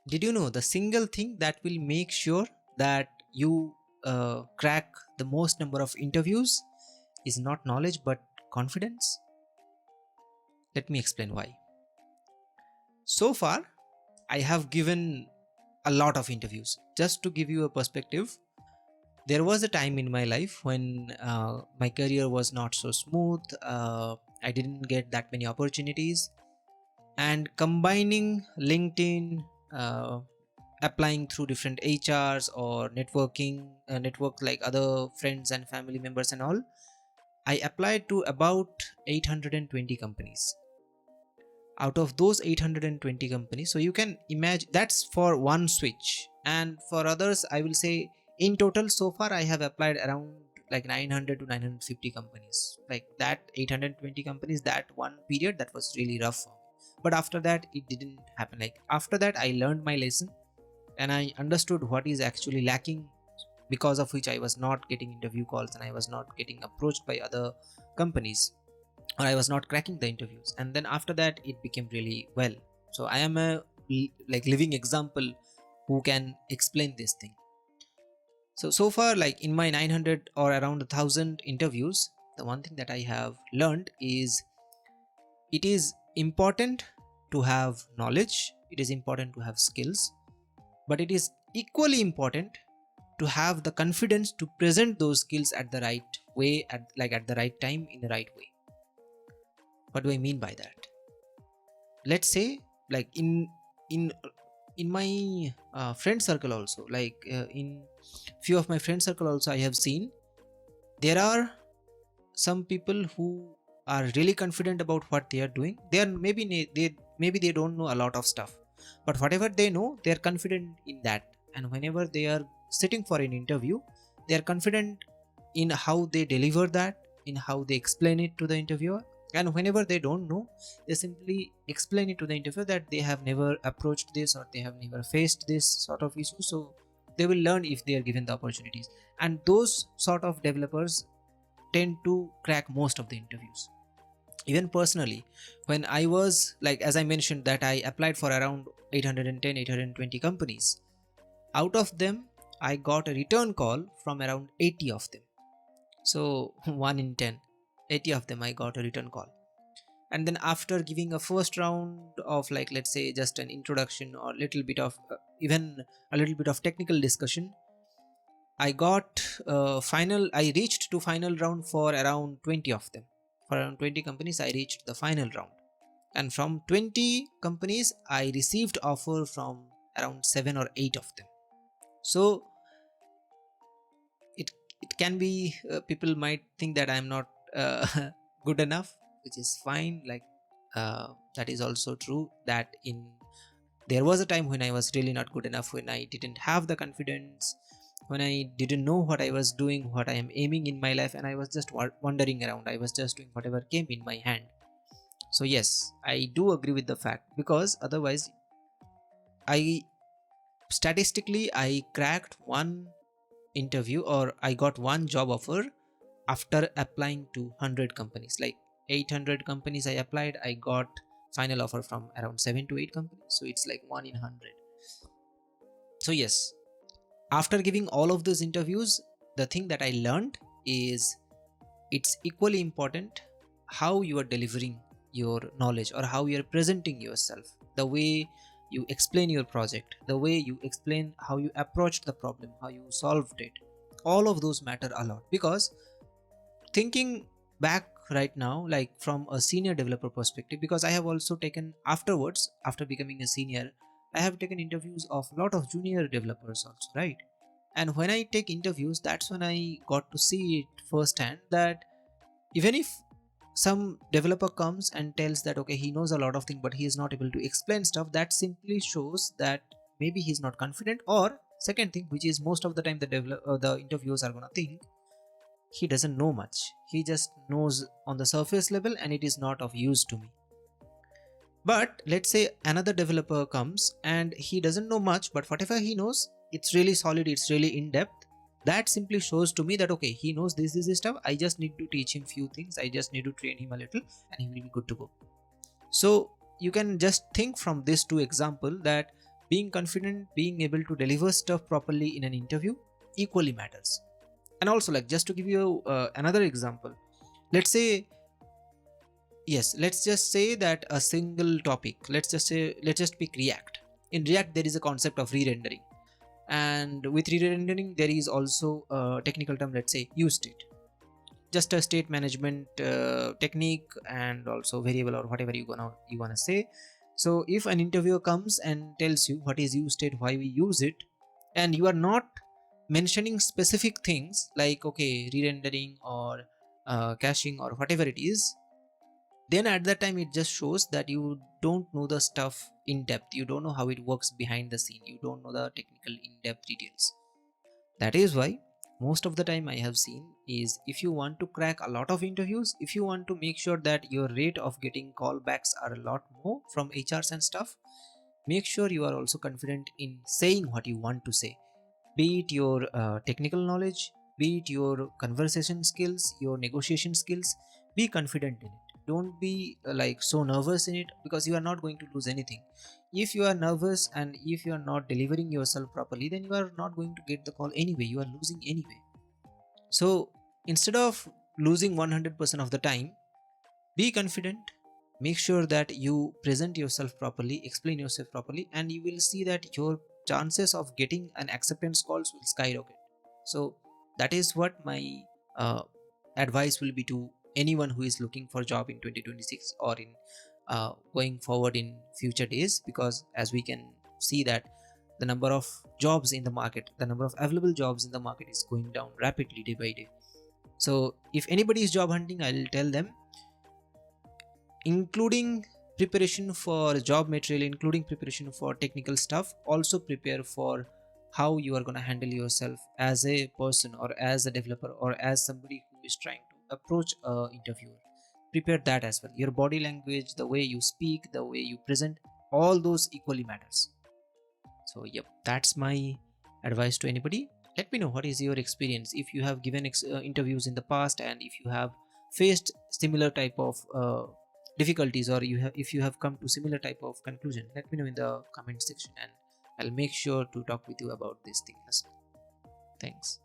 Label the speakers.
Speaker 1: Did you know the single thing that will make sure that you crack the most number of interviews is not knowledge but confidence? Let me explain why. So far, I have given a lot of interviews. Just to give you a perspective, there was a time in my life when my career was not so smooth. I didn't get that many opportunities, and combining LinkedIn, applying through different HRs or network like other friends and family members and all, I applied to about 820 companies. Out of those 820 companies, so you can imagine that's for one switch, and for others I will say in total so far I have applied around like 900 to 950 companies. Like that 820 companies, that one period, that was really rough for me. But after that it didn't happen. Like after that I learned my lesson and I understood what is actually lacking, because of which I was not getting interview calls and I was not getting approached by other companies, or I was not cracking the interviews. And then after that it became really well. So I am a like living example who can explain this thing. So far, like in my 900 or around 1000 interviews, the one thing that I have learned is it is important to have knowledge, it is important to have skills, but it is equally important to have the confidence to present those skills at the right way, at the right time, in the right way. What do I mean by that? Let's say, like in in my friend circle also, in few of my friend circle also, I have seen there are some people who are really confident about what they are doing. They are maybe they don't know a lot of stuff, but whatever they know, they are confident in that. And whenever they are sitting for an interview, they are confident in how they deliver that, in how they explain it to the interviewer. And whenever they don't know, they simply explain it to the interviewer that they have never approached this or they have never faced this sort of issue, so they will learn if they are given the opportunities. And those sort of developers tend to crack most of the interviews. Even personally, when I was, like, as I mentioned, that I applied for around 810 820 companies, out of them I got a return call from around 80 of them. So 1 in 10, 80 of them I got a return call. And then after giving a first round of, like, let's say just an introduction or little bit of even a little bit of technical discussion, I got I reached to final round for around 20 of them. For around 20 companies I reached the final round, and from 20 companies I received offer from around 7 or 8 of them. So it can be, people might think that I'm not good enough, which is fine. Like, that is also true that there was a time when I was really not good enough, when I didn't have the confidence, when I didn't know what I was doing, what I am aiming in my life, and I was just wandering around. I was just doing whatever came in my hand. So yes, I do agree with the fact, because otherwise I statistically I cracked one interview, or I got one job offer after applying to 100 companies. Like 800 companies I applied, I got final offer from around 7 to 8 companies, so it's like 1 in 100. So yes, after giving all of those interviews, the thing that I learned is it's equally important how you are delivering your knowledge, or how you are presenting yourself, the way you explain your project, the way you explain how you approached the problem, how you solved it. All of those matter a lot, because thinking back right now, like from a senior developer perspective, because I have also taken afterwards, after becoming a senior, I have taken interviews of a lot of junior developers also, right? And when I take interviews, that's when I got to see it firsthand that even if some developer comes and tells that okay, he knows a lot of things but he is not able to explain stuff, that simply shows that maybe he's not confident. Or second thing, which is most of the time the interviewers are gonna think, he doesn't know much, he just knows on the surface level and it is not of use to me. But let's say another developer comes and he doesn't know much, but whatever he knows, it's really solid, it's really in depth. That simply shows to me that okay, he knows this stuff, I just need to teach him few things, I just need to train him a little, and he will be good to go. So you can just think from this two example that Being confident, being able to deliver stuff properly in an interview equally matters. And also, like, just to give you another example, let's say, yes, let's just say that a single topic, let's just pick React. In React there is a concept of re-rendering, and with re-rendering there is also a technical term, let's say use state, just a state management technique, and also variable or whatever you wanna say. So if an interviewer comes and tells you what is use state, why we use it, and you are not mentioning specific things like, okay, re-rendering or caching or whatever it is, then at that time it just shows that you don't know the stuff in depth, you don't know how it works behind the scene, you don't know the technical in-depth details. That is why most of the time I have seen is, if you want to crack a lot of interviews, if you want to make sure that your rate of getting callbacks are a lot more from HRs and stuff, make sure you are also confident in saying what you want to say, be it your technical knowledge, be it your conversation skills, your negotiation skills. Be confident in it, don't be like so nervous in it, because you are not going to lose anything. If you are nervous and if you are not delivering yourself properly, then you are not going to get the call anyway, you are losing anyway. So instead of losing 100% of the time, be confident, make sure that you present yourself properly, explain yourself properly, and you will see that your chances of getting an acceptance calls will skyrocket. So that is what my uh, advice will be to anyone who is looking for a job in 2026 or in going forward in future days, because as we can see that the number of jobs in the market, the number of available jobs in the market is going down rapidly day by day. So if anybody is job hunting, I'll tell them, including preparation for job material, including preparation for technical stuff, also prepare for how you are going to handle yourself as a person or as a developer or as somebody who is trying to approach a interviewer. Prepare that as well, your body language, the way you speak, the way you present, all those equally matters. So yep, that's my advice to anybody. Let me know what is your experience, if you have given interviews in the past, and if you have faced similar type of difficulties, or if you have come to similar type of conclusion. Let me know in the comment section, and I'll make sure to talk with you about this thing as well. Thanks.